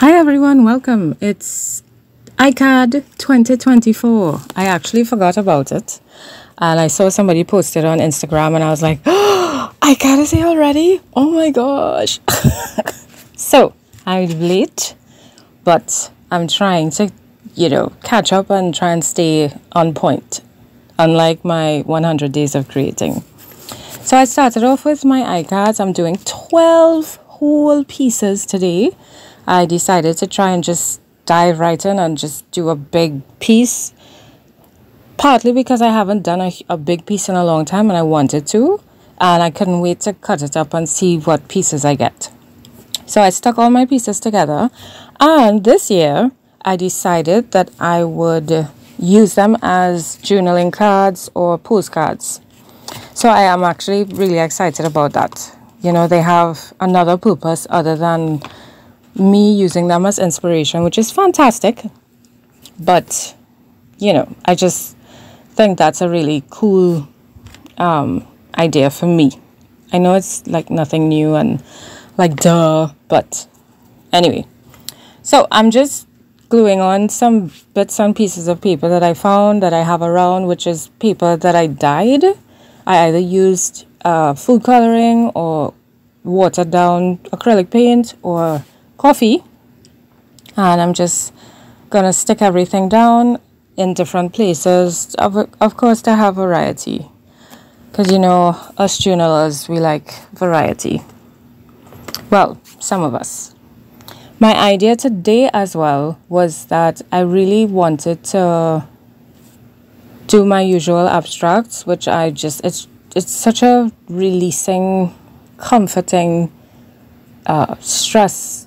Hi everyone, welcome. It's ICAD 2024. I actually forgot about it. And I saw somebody post it on Instagram and I was like, oh, ICAD is here already? Oh my gosh. So, I'm late, but I'm trying to, catch up and try and stay on point. Unlike my 100 days of creating. So I started off with my ICADs. I'm doing 12 whole pieces today. I decided to try and just dive right in and just do a big piece. Partly because I haven't done a big piece in a long time and I wanted to. And I couldn't wait to cut it up and see what pieces I get. So I stuck all my pieces together. And this year, I decided that I would use them as journaling cards or postcards. So I am actually really excited about that. They have another purpose other than me using them as inspiration, which is fantastic. But, I just think that's a really cool idea for me. I know it's like nothing new and like duh, but anyway. So I'm just gluing on some bits and pieces of paper that I found that I have around, which is paper that I dyed. I either used food coloring or watered down acrylic paint or coffee, and I'm just gonna stick everything down in different places, of course to have variety, because us journalers, we like variety. Well, some of us. My idea today as well was that I really wanted to do my usual abstracts, which it's such a releasing, comforting, stress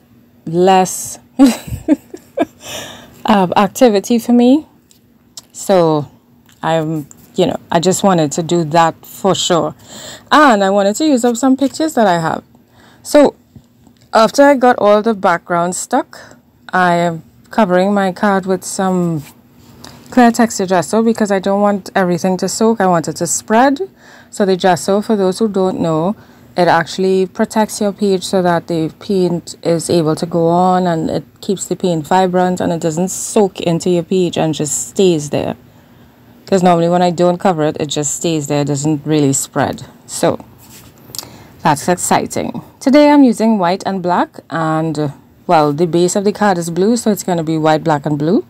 less activity for me. So I just wanted to do that for sure. And I wanted to use up some pictures that I have. So after I got all the background stuck, I am covering my card with some clear texture gesso because I don't want everything to soak. I want it to spread. So the gesso, for those who don't know, it actually protects your page so that the paint is able to go on, and it keeps the paint vibrant and it doesn't soak into your page and just stays there. Because normally when I don't cover it, it just stays there. It doesn't really spread. So that's exciting. Today I'm using white and black, and well, the base of the card is blue, so it's going to be white, black and blue.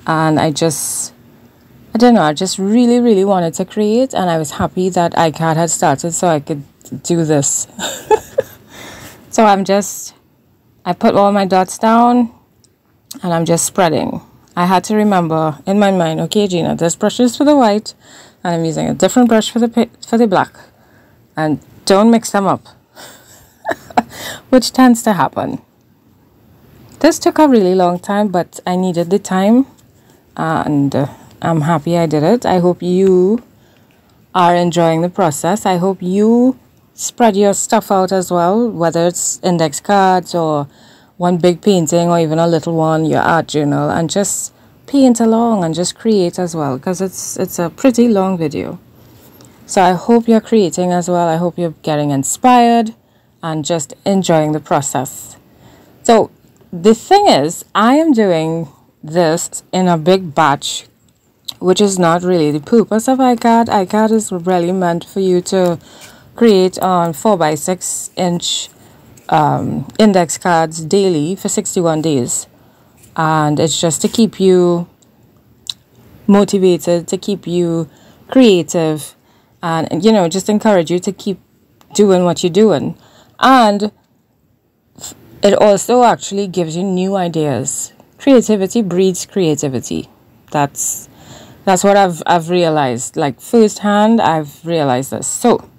And I just really, really wanted to create, and I was happy that ICAD had started so I could do this. So I put all my dots down and I'm just spreading. I had to remember in my mind, okay, Gina, this brush is for the white and I'm using a different brush for the black, and don't mix them up, which tends to happen. This took a really long time, but I needed the time, and I'm happy I did it. I hope you are enjoying the process. I hope you spread your stuff out as well, whether it's index cards or one big painting or even a little one, your art journal, and just paint along and just create as well, because it's a pretty long video. So I hope you're creating as well. I hope you're getting inspired and just enjoying the process. So the thing is, I am doing this in a big batch, which is not really the purpose of ICAD. ICAD is really meant for you to create on 4x6 inch index cards daily for 61 days. And it's just to keep you motivated, to keep you creative, and just encourage you to keep doing what you're doing. And it also actually gives you new ideas. Creativity breeds creativity. That's what I've realized. Like firsthand, I've realized this. So,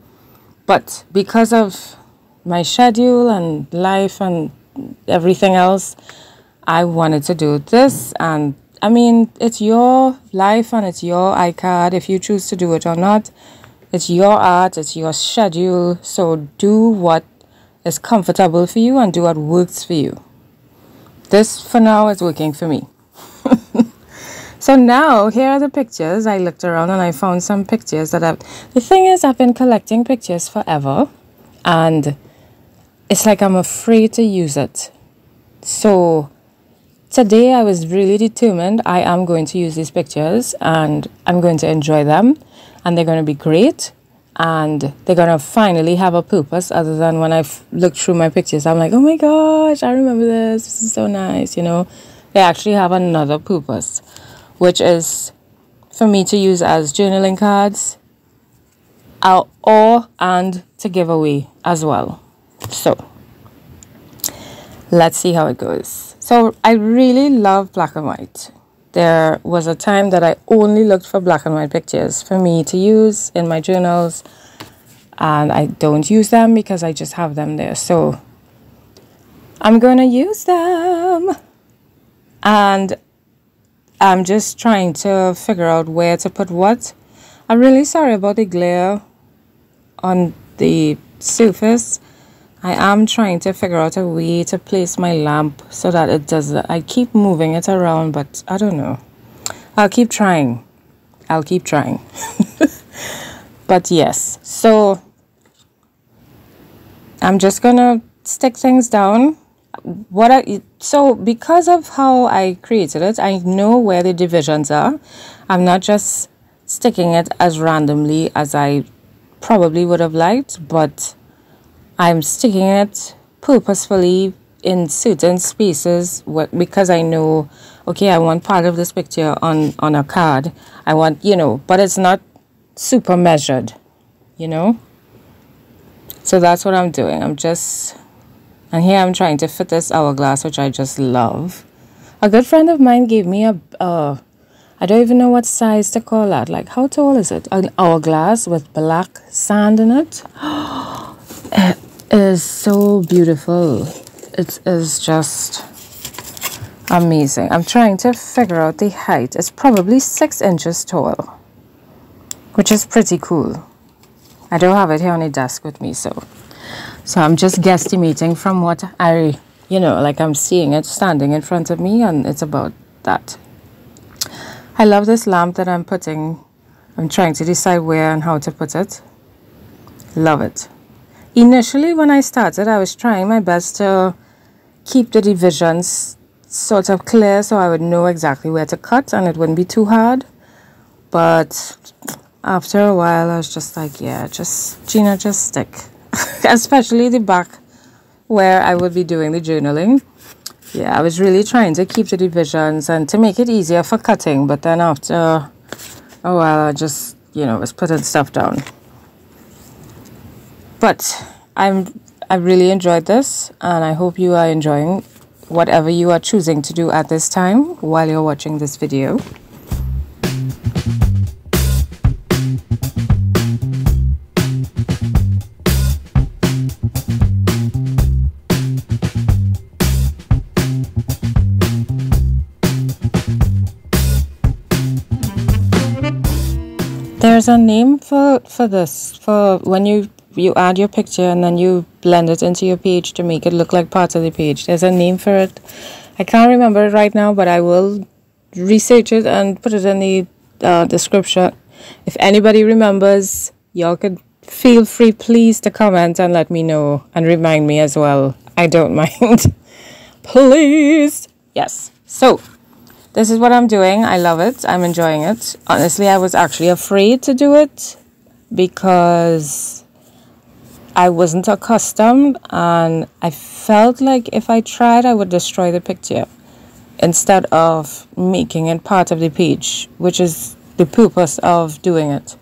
but because of my schedule and life and everything else, I wanted to do this. And I mean, it's your life and it's your ICAD if you choose to do it or not. It's your art, it's your schedule. So do what is comfortable for you and do what works for you. This for now is working for me. So now here are the pictures. I looked around and I found some pictures that the thing is, I've been collecting pictures forever, and it's like I'm afraid to use it. So today I was really determined I am going to use these pictures and I'm going to enjoy them, and they're going to be great, and they're going to finally have a purpose other than when I've looked through my pictures I'm like, oh my gosh, I remember this is so nice, you know. They actually have another purpose, which is for me to use as journaling cards and to give away as well. So let's see how it goes. So I really love black and white. There was a time that I only looked for black and white pictures for me to use in my journals, and I don't use them because I just have them there. So I'm going to use them, and I'm just trying to figure out where to put what. I'm really sorry about the glare on the surface. I am trying to figure out a way to place my lamp so that it does that. I keep moving it around, but I don't know. I'll keep trying. But yes, so I'm just gonna stick things down. So because of how I created it, I know where the divisions are. I'm not just sticking it as randomly as I probably would have liked, but I'm sticking it purposefully in certain spaces because I know, okay, I want part of this picture on a card. I want, you know, but it's not super measured, you know. So that's what I'm doing. And here I'm trying to fit this hourglass, which I just love. A good friend of mine gave me I don't even know what size to call that. Like, how tall is it? An hourglass with black sand in it. It is so beautiful. It is just amazing. I'm trying to figure out the height. It's probably 6 inches tall, which is pretty cool. I don't have it here on the desk with me, so I'm just guesstimating from what I, you know, like I'm seeing it standing in front of me, and it's about that. I love this lamp that I'm putting. I'm trying to decide where and how to put it. Love it. Initially, when I started, I was trying my best to keep the divisions sort of clear so I would know exactly where to cut and it wouldn't be too hard. But after a while, I was just like, yeah, Gina, just stick. Especially the back where I would be doing the journaling. Yeah, I was really trying to keep the divisions and to make it easier for cutting. But then after a while, I just, you know, was putting stuff down. But I really enjoyed this, and I hope you are enjoying whatever you are choosing to do at this time while you're watching this video. There's a name for this, for when you add your picture and then you blend it into your page to make it look like parts of the page. There's a name for it. I can't remember it right now, but I will research it and put it in the description. If anybody remembers, y'all could feel free, please, to comment and let me know and remind me as well. I don't mind. Please. Yes. So this is what I'm doing. I love it. I'm enjoying it. Honestly, I was actually afraid to do it because I wasn't accustomed, and I felt like if I tried, I would destroy the picture instead of making it part of the page, which is the purpose of doing it.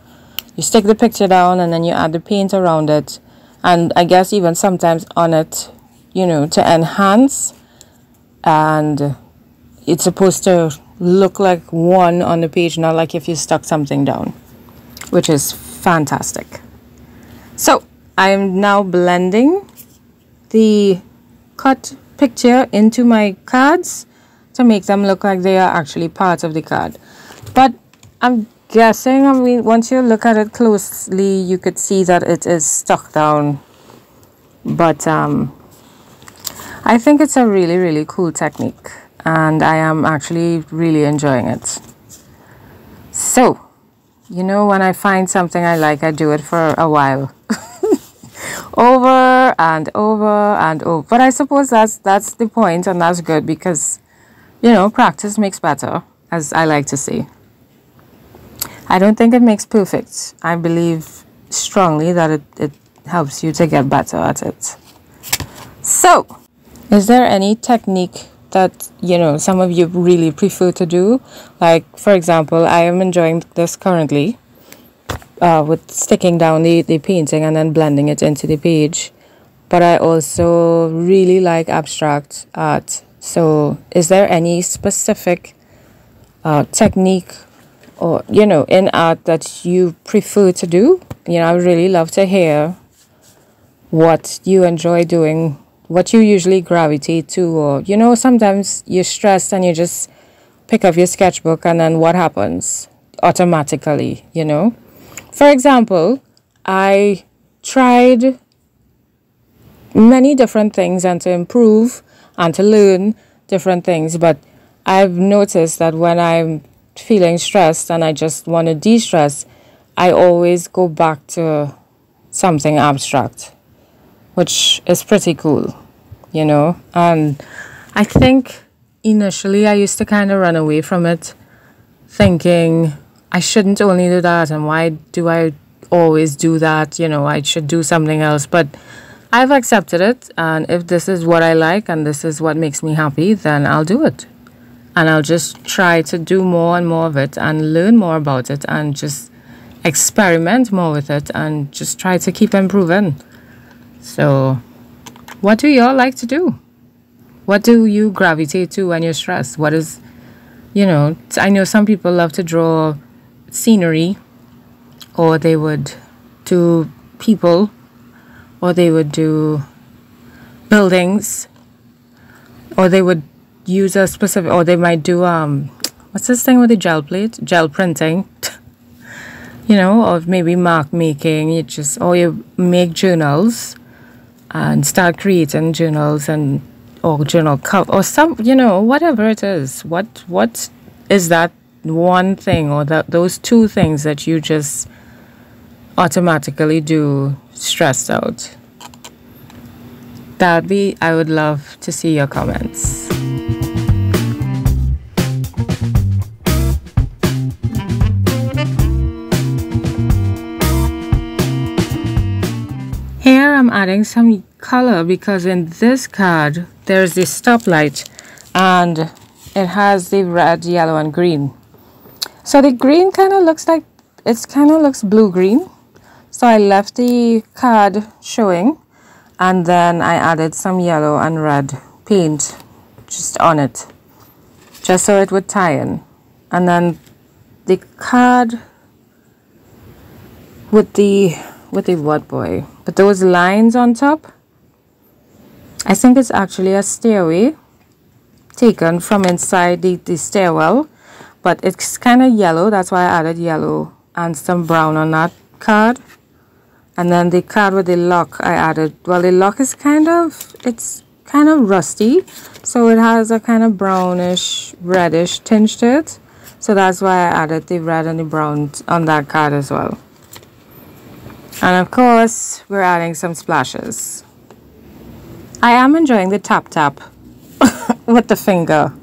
You stick the picture down and then you add the paint around it, and I guess even sometimes on it, you know, to enhance, and it's supposed to look like one on the page, not like if you stuck something down, which is fantastic. So I'm now blending the cut picture into my cards to make them look like they are actually parts of the card. But I'm guessing, I mean, once you look at it closely, you could see that it is stuck down. But I think it's a really, really cool technique, and I am actually really enjoying it. So, you know, when I find something I like, I do it for a while. over and over and over. But I suppose that's the point, and that's good because, you know, practice makes better, as I like to say. I don't think it makes perfect. I believe strongly that it helps you to get better at it. So, is there any technique that, you know, some of you really prefer to do? Like, for example, I am enjoying this currently with sticking down the painting and then blending it into the page. But I also really like abstract art. So, is there any specific technique or, you know, in art that you prefer to do? You know, I would really love to hear what you enjoy doing, what you usually gravitate to, or, you know, sometimes you're stressed and you just pick up your sketchbook and then what happens automatically, you know? For example, I tried many different things and to improve and to learn different things, but I've noticed that when I'm feeling stressed and I just want to de-stress, I always go back to something abstract, which is pretty cool, you know. And I think initially I used to kind of run away from it, thinking I shouldn't only do that, and why do I always do that, you know, I should do something else. But I've accepted it, and if this is what I like and this is what makes me happy, then I'll do it. And I'll just try to do more and more of it and learn more about it and just experiment more with it and just try to keep improving. So, what do y'all like to do? What do you gravitate to when you're stressed? What is, you know, I know some people love to draw scenery, or they would do people, or they would do buildings, or they would use a specific, or they might do, what's this thing with the gel printing, you know, or maybe mark making. Or you make journals and start creating journals or journal cover or some, you know, whatever it is. What is that one thing or those two things that you just automatically do stressed out? I would love to see your comments. Here I'm adding some color because in this card there's the stoplight and it has the red, yellow and green. So the green kind of looks like, it kind of looks blue-green. So I left the card showing and then I added some yellow and red paint just on it, just so it would tie in. And then the card with the what boy? But those lines on top, I think it's actually a stairway taken from inside the stairwell, but it's kind of yellow. That's why I added yellow and some brown on that card. And then the card with the lock I added, well, the lock is it's kind of rusty, so it has a kind of brownish, reddish tinge to it. So that's why I added the red and the brown on that card as well. And of course, we're adding some splashes. I am enjoying the tap with the finger.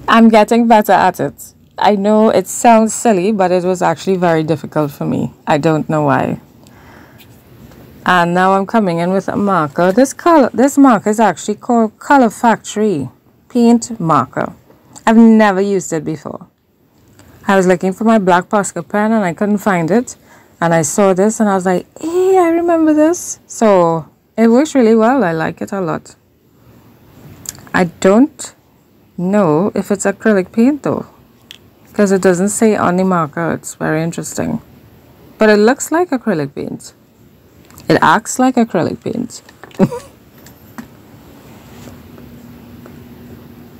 I'm getting better at it. I know it sounds silly, but it was actually very difficult for me. I don't know why. And now I'm coming in with a marker. This marker is actually called Color Factory Paint Marker. I've never used it before. I was looking for my black Posca pen and I couldn't find it. And I saw this and I was like, hey, I remember this. So it works really well. I like it a lot. I don't know if it's acrylic paint though, because it doesn't say on the marker. It's very interesting. But it looks like acrylic paint. It acts like acrylic paint.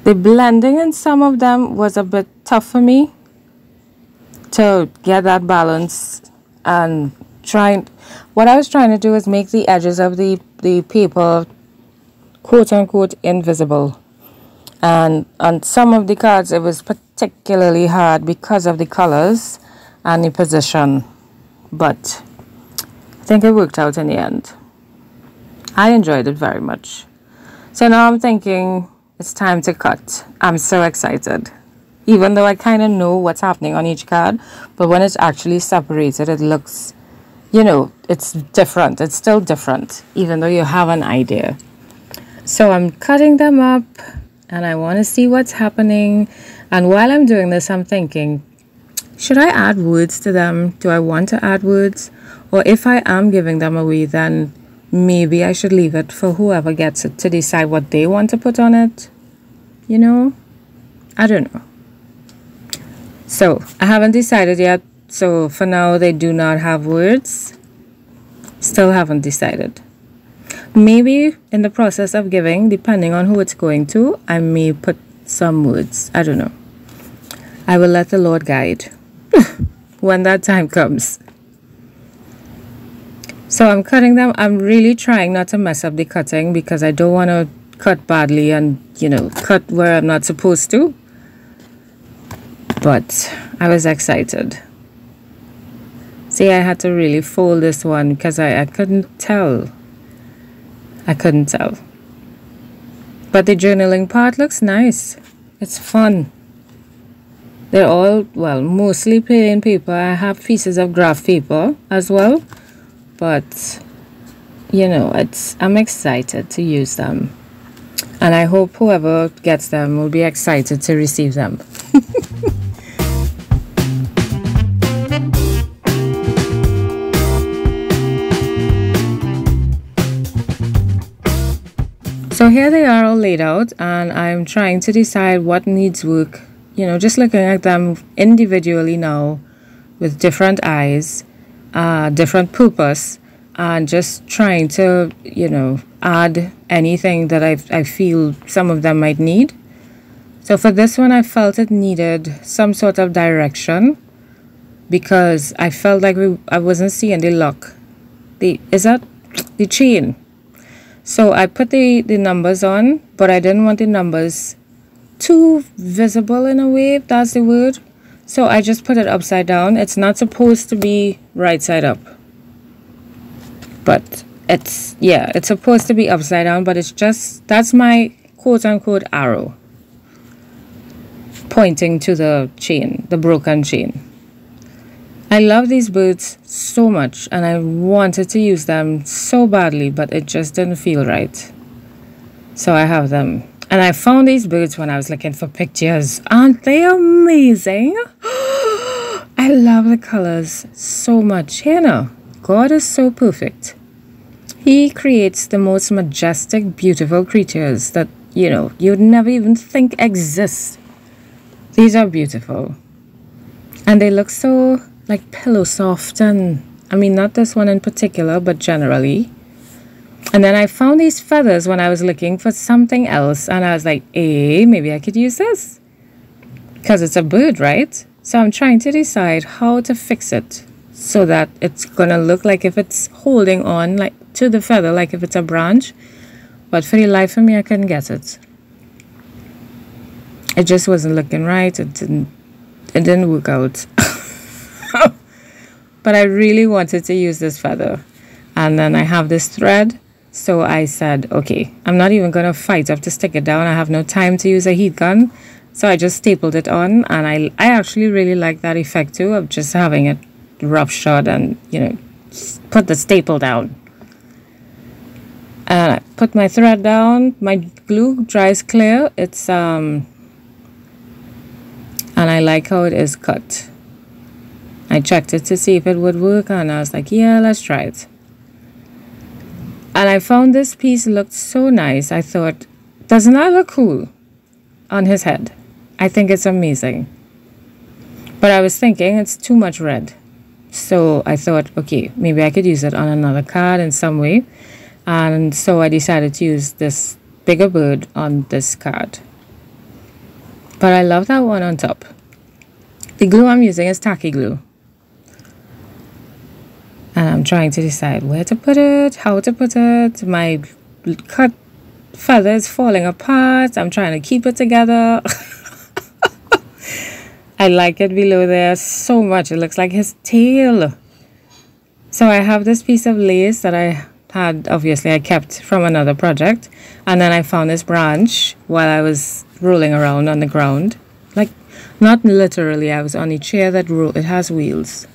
The blending in some of them was a bit tough for me to get that balance. And what I was trying to do is make the edges of the paper quote unquote invisible, and on some of the cards it was particularly hard because of the colors and the position, but I think it worked out in the end. I enjoyed it very much. So now I'm thinking it's time to cut. I'm so excited. Even though I kind of know what's happening on each card, but when it's actually separated, it looks, you know, it's different. It's still different, even though you have an idea. So I'm cutting them up and I want to see what's happening. And while I'm doing this, I'm thinking, should I add words to them? Do I want to add words? Or if I am giving them away, then maybe I should leave it for whoever gets it to decide what they want to put on it. You know? I don't know. So I haven't decided yet. So for now, they do not have words. Still haven't decided. Maybe in the process of giving, depending on who it's going to, I may put some words. I don't know. I will let the Lord guide when that time comes. So I'm cutting them. I'm really trying not to mess up the cutting because I don't want to cut badly and, you know, cut where I'm not supposed to. But I was excited. See, I had to really fold this one because I couldn't tell. I couldn't tell. But the journaling part looks nice. It's fun. They're all, well, mostly plain paper. I have pieces of graph paper as well. But, you know, I'm excited to use them. And I hope whoever gets them will be excited to receive them. So here they are all laid out, and I'm trying to decide what needs work. You know, just looking at them individually now with different eyes, different purpose, and just trying to, you know, add anything that I feel some of them might need. So for this one, I felt it needed some sort of direction because I felt like I wasn't seeing the lock. Is that the chain? So I put the numbers on, but I didn't want the numbers too visible in a way, if that's the word. So I just put it upside down. It's not supposed to be right side up. But it's supposed to be upside down, but it's just, that's my quote-unquote arrow pointing to the chain, the broken chain. I love these birds so much and I wanted to use them so badly, but it just didn't feel right. So I have them. And I found these birds when I was looking for pictures. Aren't they amazing? I love the colors so much. You know, God is so perfect. He creates the most majestic, beautiful creatures that, you know, you'd never even think exist. These are beautiful. And they look so like pillow soft, and I mean not this one in particular, but generally. And then I found these feathers when I was looking for something else, and I was like, hey, maybe I could use this because it's a bird, right? So I'm trying to decide how to fix it so that it's gonna look like if it's holding on like to the feather, like if it's a branch. But for the life of me, I couldn't get it. It just wasn't looking right. It didn't work out. But I really wanted to use this feather, and then I have this thread, so I said, okay, I'm not even gonna fight up to stick it down. I have no time to use a heat gun, so I just stapled it on, and I actually really like that effect too of just having it rough shot and, you know, put the staple down. And I put my thread down. My glue dries clear. It's and I like how it is cut. I checked it to see if it would work, and I was like, yeah, let's try it. And I found this piece looked so nice. I thought, doesn't that look cool on his head? I think it's amazing. But I was thinking it's too much red. So I thought, okay, maybe I could use it on another card in some way. And so I decided to use this bigger bird on this card. But I love that one on top. The glue I'm using is tacky glue. And I'm trying to decide where to put it, how to put it. My cut feather is falling apart. I'm trying to keep it together. I like it below there so much. It looks like his tail. So I have this piece of lace that I had, obviously I kept from another project, and then I found this branch while I was rolling around on the ground. Like, not literally, I was on a chair that it has wheels.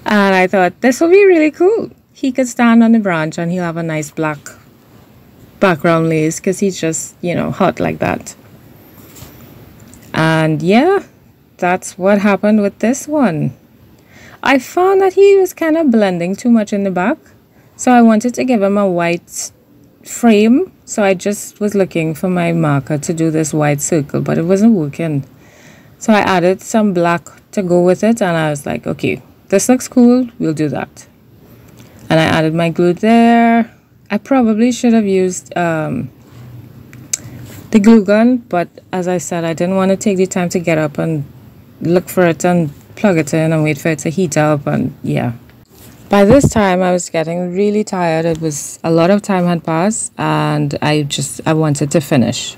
And I thought this will be really cool. He could stand on the branch and he'll have a nice black background lace because he's just, you know, hot like that. And yeah, that's what happened with this one. I found that he was kind of blending too much in the back, so I wanted to give him a white frame. So I just was looking for my marker to do this white circle, but it wasn't working. So I added some black to go with it, and I was like, okay, this looks cool, we'll do that. And I added my glue there. I probably should have used the glue gun, but as I said, I didn't want to take the time to get up and look for it and plug it in and wait for it to heat up, and yeah. By this time I was getting really tired. It was a lot of time had passed, and I wanted to finish.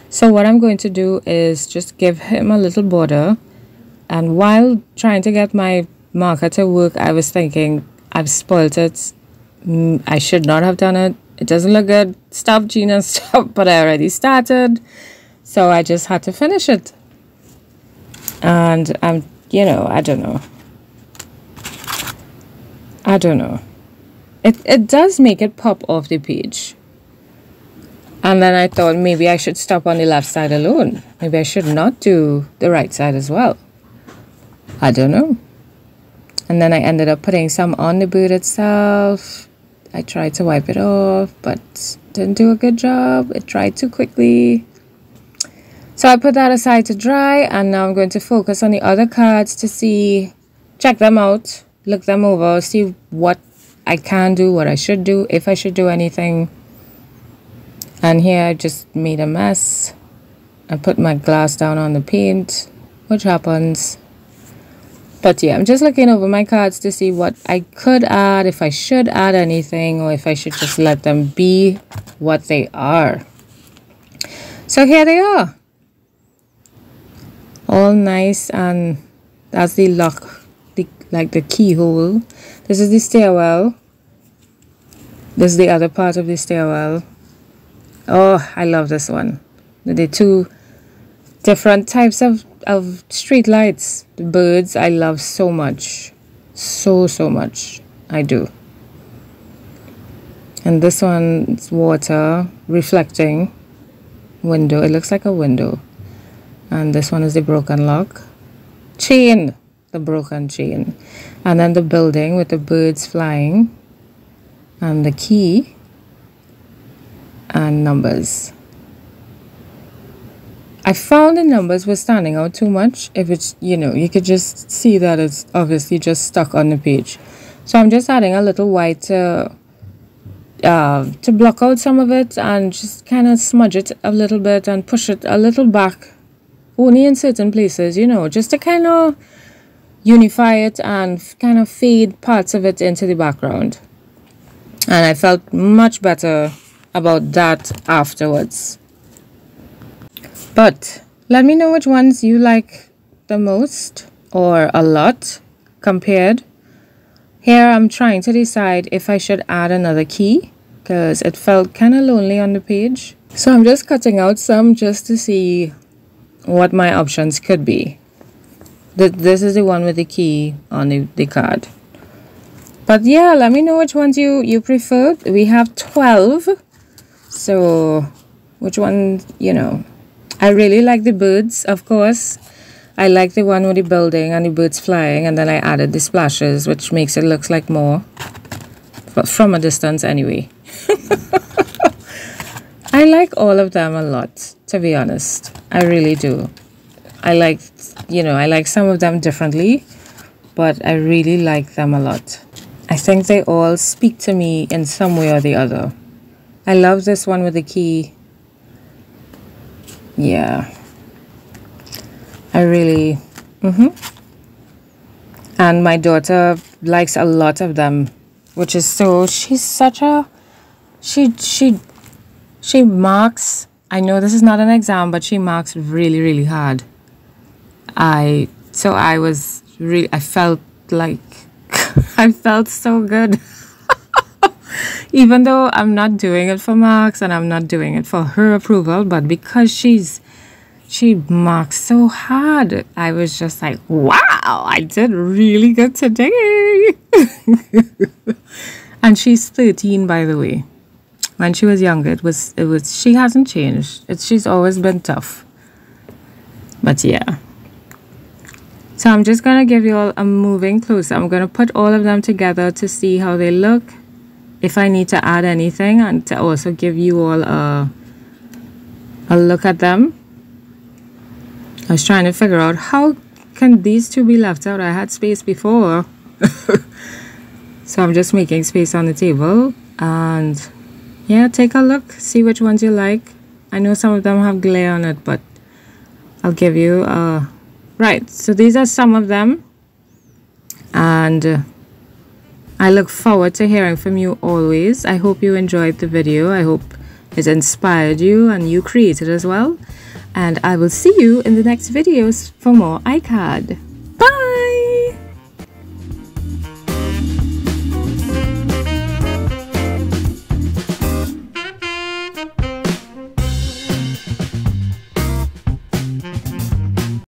So what I'm going to do is just give him a little border, and while trying to get my marker to work, I was thinking, I've spoiled it. I should not have done it. It doesn't look good. Stop, Gina, stop. But I already started, so I just had to finish it. And I'm, you know, I don't know. It does make it pop off the page. And then I thought maybe I should stop on the left side alone. Maybe I should not do the right side as well. I don't know. And then I ended up putting some on the boot itself. I tried to wipe it off, but didn't do a good job. It dried too quickly. So I put that aside to dry, and now I'm going to focus on the other cards to check them out, look them over, see what I can do, what I should do, if I should do anything. And here I just made a mess. I put my glass down on the paint, which happens. But yeah, I'm just looking over my cards to see what I could add, if I should add anything, or if I should just let them be what they are. So here they are. All nice, and that's the lock, like the keyhole. This is the stairwell. This is the other part of the stairwell. Oh, I love this one. The two different types of street lights. The birds I love so much. So much. I do. And this one's water reflecting window. It looks like a window. And this one is the broken lock. Chain. The broken chain. And then the building with the birds flying. And the key. And numbers. I found the numbers were standing out too much. If it's, you know, you could just see that it's obviously just stuck on the page. So I'm just adding a little white to block out some of it, and just kind of smudge it a little bit and push it a little back. Only in certain places, you know, just to kind of unify it and kind of fade parts of it into the background. And I felt much better about that afterwards. But let me know which ones you like the most or a lot compared. Here I'm trying to decide if I should add another key because it felt kind of lonely on the page. So I'm just cutting out some just to see what my options could be. This is the one with the key on the card. But yeah, let me know which ones you prefer. We have 12. So which one, you know. I really like the birds, of course. I like the one with the building and the birds flying, and then I added the splashes, which makes it look like more. But from a distance anyway. I like all of them a lot, to be honest. I really do. I like, you know, I like some of them differently, but I really like them a lot. I think they all speak to me in some way or the other. I love this one with the key. Yeah. I really, And my daughter likes a lot of them, which is so, she's such a, she marks, I know this is not an exam, but she marks really hard. I felt like I felt so good. Even though I'm not doing it for marks and I'm not doing it for her approval, but because she marks so hard, I was just like, wow, I did really good today. And she's 13, by the way. When she was younger, it was she hasn't changed. She's always been tough. But yeah. So I'm just gonna give you all a moving closer. I'm gonna put all of them together to see how they look, if I need to add anything, and to also give you all a look at them. I was trying to figure out how can these two be left out. I had space before. So I'm just making space on the table, and yeah, take a look, see which ones you like. I know some of them have glare on it, but I'll give you right, so these are some of them, and I look forward to hearing from you always. I hope you enjoyed the video. I hope it inspired you and you created as well. And I will see you in the next videos for more ICAD.